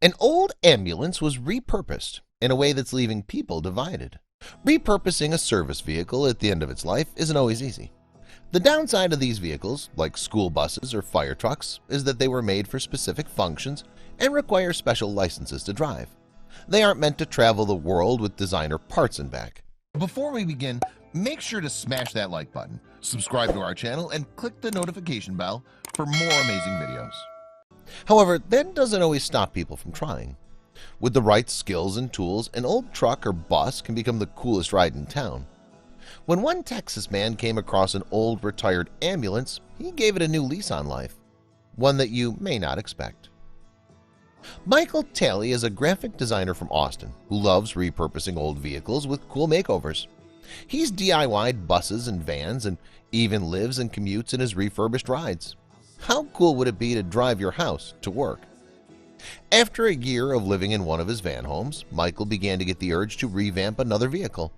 An old ambulance was repurposed in a way that's leaving people divided. Repurposing a service vehicle at the end of its life isn't always easy. The downside of these vehicles, like school buses or fire trucks, is that they were made for specific functions and require special licenses to drive. They aren't meant to travel the world with designer parts and back. Before we begin, make sure to smash that like button, subscribe to our channel, and click the notification bell for more amazing videos. However, that doesn't always stop people from trying. With the right skills and tools, an old truck or bus can become the coolest ride in town. When one Texas man came across an old retired ambulance, he gave it a new lease on life, one that you may not expect. Michael Talley is a graphic designer from Austin who loves repurposing old vehicles with cool makeovers. He's DIY'd buses and vans and even lives and commutes in his refurbished rides. How cool would it be to drive your house to work? After a year of living in one of his van homes, Michael began to get the urge to revamp another vehicle.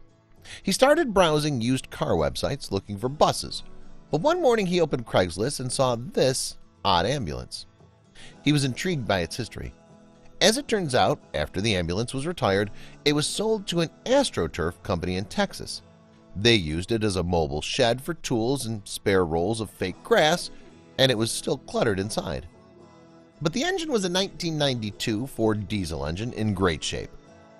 He started browsing used car websites looking for buses, but one morning he opened Craigslist and saw this odd ambulance. He was intrigued by its history. As it turns out, after the ambulance was retired, it was sold to an AstroTurf company in Texas. They used it as a mobile shed for tools and spare rolls of fake grass, and it was still cluttered inside. But the engine was a 1992 Ford diesel engine in great shape,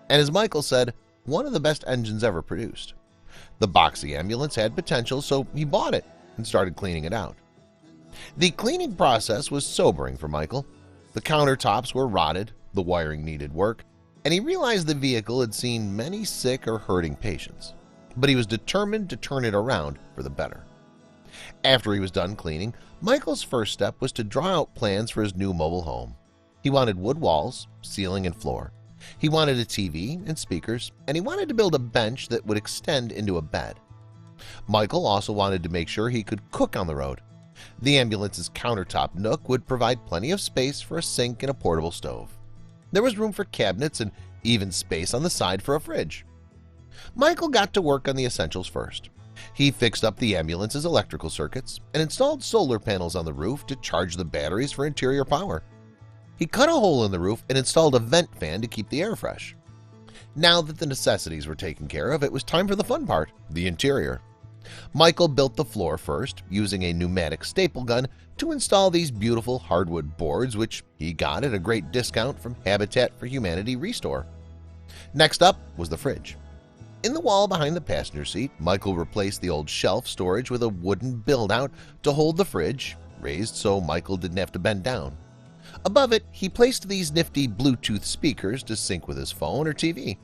and as Michael said, one of the best engines ever produced. The boxy ambulance had potential, so he bought it and started cleaning it out. The cleaning process was sobering for Michael. The countertops were rotted, the wiring needed work, and he realized the vehicle had seen many sick or hurting patients. But he was determined to turn it around for the better. After he was done cleaning, Michael's first step was to draw out plans for his new mobile home. He wanted wood walls, ceiling, and floor. He wanted a TV and speakers, and he wanted to build a bench that would extend into a bed. Michael also wanted to make sure he could cook on the road. The ambulance's countertop nook would provide plenty of space for a sink and a portable stove. There was room for cabinets and even space on the side for a fridge. Michael got to work on the essentials first. He fixed up the ambulance's electrical circuits and installed solar panels on the roof to charge the batteries for interior power. He cut a hole in the roof and installed a vent fan to keep the air fresh. Now that the necessities were taken care of, it was time for the fun part, the interior. Michael built the floor first, using a pneumatic staple gun to install these beautiful hardwood boards, which he got at a great discount from Habitat for Humanity Restore. Next up was the fridge. In the wall behind the passenger seat, Michael replaced the old shelf storage with a wooden build-out to hold the fridge, raised so Michael didn't have to bend down. Above it, he placed these nifty Bluetooth speakers to sync with his phone or TV.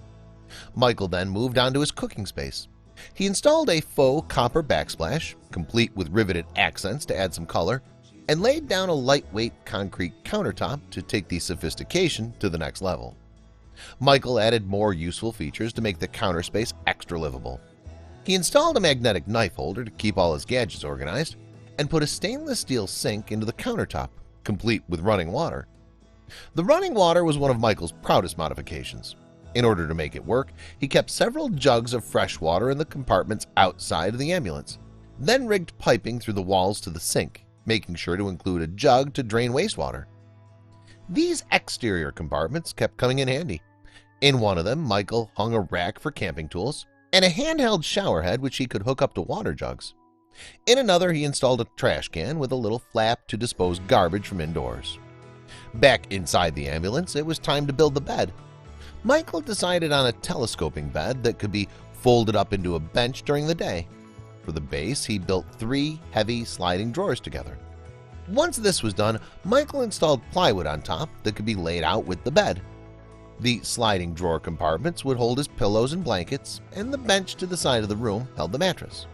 Michael then moved on to his cooking space. He installed a faux copper backsplash, complete with riveted accents to add some color, and laid down a lightweight concrete countertop to take the sophistication to the next level. Michael added more useful features to make the counter space extra livable. He installed a magnetic knife holder to keep all his gadgets organized and put a stainless steel sink into the countertop, complete with running water. The running water was one of Michael's proudest modifications. In order to make it work, he kept several jugs of fresh water in the compartments outside of the ambulance, then rigged piping through the walls to the sink, making sure to include a jug to drain wastewater. These exterior compartments kept coming in handy. In one of them, Michael hung a rack for camping tools and a handheld shower head which he could hook up to water jugs. In another, he installed a trash can with a little flap to dispose garbage from indoors. Back inside the ambulance, it was time to build the bed. Michael decided on a telescoping bed that could be folded up into a bench during the day. For the base, he built 3 heavy sliding drawers together. Once this was done, Michael installed plywood on top that could be laid out with the bed. The sliding drawer compartments would hold his pillows and blankets, and the bench to the side of the room held the mattress.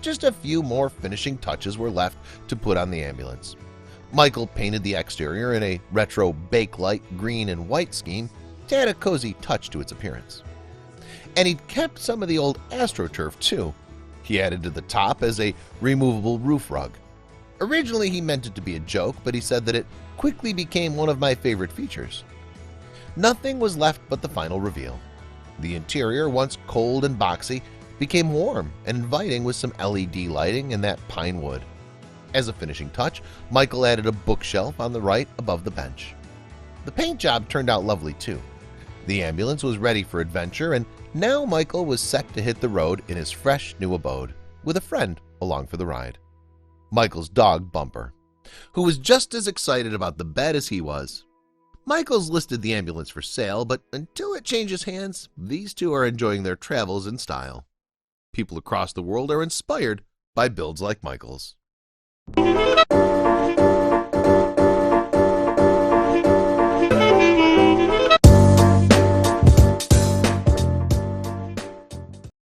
Just a few more finishing touches were left to put on the ambulance. Michael painted the exterior in a retro Bakelite green and white scheme to add a cozy touch to its appearance. And he'd kept some of the old AstroTurf too. He added to the top as a removable roof rug. Originally he meant it to be a joke, but he said that it quickly became one of my favorite features. Nothing was left but the final reveal. The interior, once cold and boxy, became warm and inviting with some LED lighting and that pine wood. As a finishing touch, Michael added a bookshelf on the right above the bench. The paint job turned out lovely too. The ambulance was ready for adventure, and now Michael was set to hit the road in his fresh new abode, with a friend along for the ride. Michael's dog, Bumper, who was just as excited about the bed as he was. Michael's listed the ambulance for sale, but until it changes hands, these two are enjoying their travels in style. People across the world are inspired by builds like Michael's.